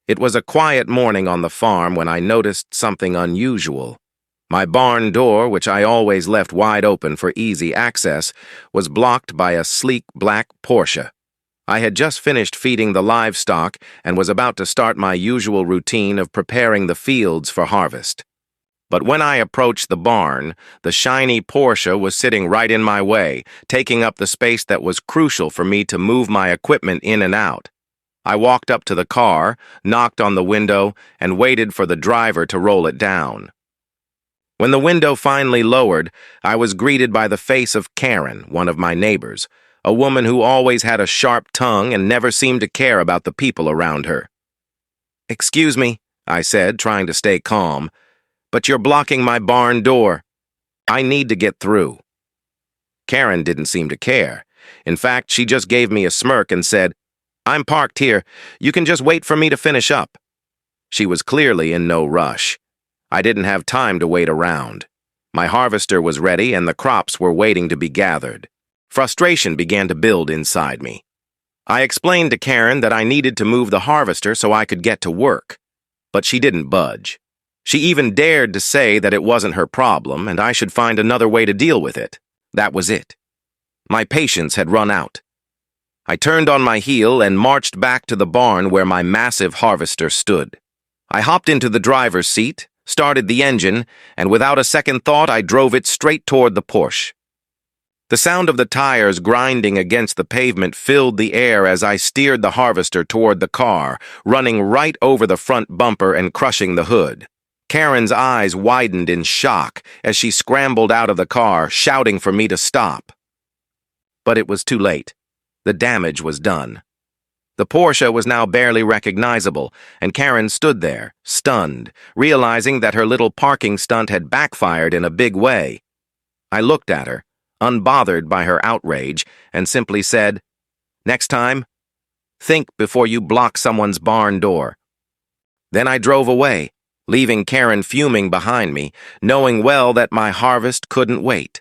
It was a quiet morning on the farm when I noticed something unusual. My barn door, which I always left wide open for easy access, was blocked by a sleek black Porsche. I had just finished feeding the livestock and was about to start my usual routine of preparing the fields for harvest. But when I approached the barn, the shiny Porsche was sitting right in my way, taking up the space that was crucial for me to move my equipment in and out. I walked up to the car, knocked on the window, and waited for the driver to roll it down. When the window finally lowered, I was greeted by the face of Karen, one of my neighbors, a woman who always had a sharp tongue and never seemed to care about the people around her. "Excuse me," I said, trying to stay calm, "but you're blocking my barn door. I need to get through." Karen didn't seem to care. In fact, she just gave me a smirk and said, "I'm parked here. You can just wait for me to finish up." She was clearly in no rush. I didn't have time to wait around. My harvester was ready and the crops were waiting to be gathered. Frustration began to build inside me. I explained to Karen that I needed to move the harvester so I could get to work. But she didn't budge. She even dared to say that it wasn't her problem and I should find another way to deal with it. That was it. My patience had run out. I turned on my heel and marched back to the barn where my massive harvester stood. I hopped into the driver's seat, started the engine, and without a second thought I drove it straight toward the Porsche. The sound of the tires grinding against the pavement filled the air as I steered the harvester toward the car, running right over the front bumper and crushing the hood. Karen's eyes widened in shock as she scrambled out of the car, shouting for me to stop. But it was too late. The damage was done. The Porsche was now barely recognizable, and Karen stood there, stunned, realizing that her little parking stunt had backfired in a big way. I looked at her, unbothered by her outrage, and simply said, "Next time, think before you block someone's barn door." Then I drove away, leaving Karen fuming behind me, knowing well that my harvest couldn't wait.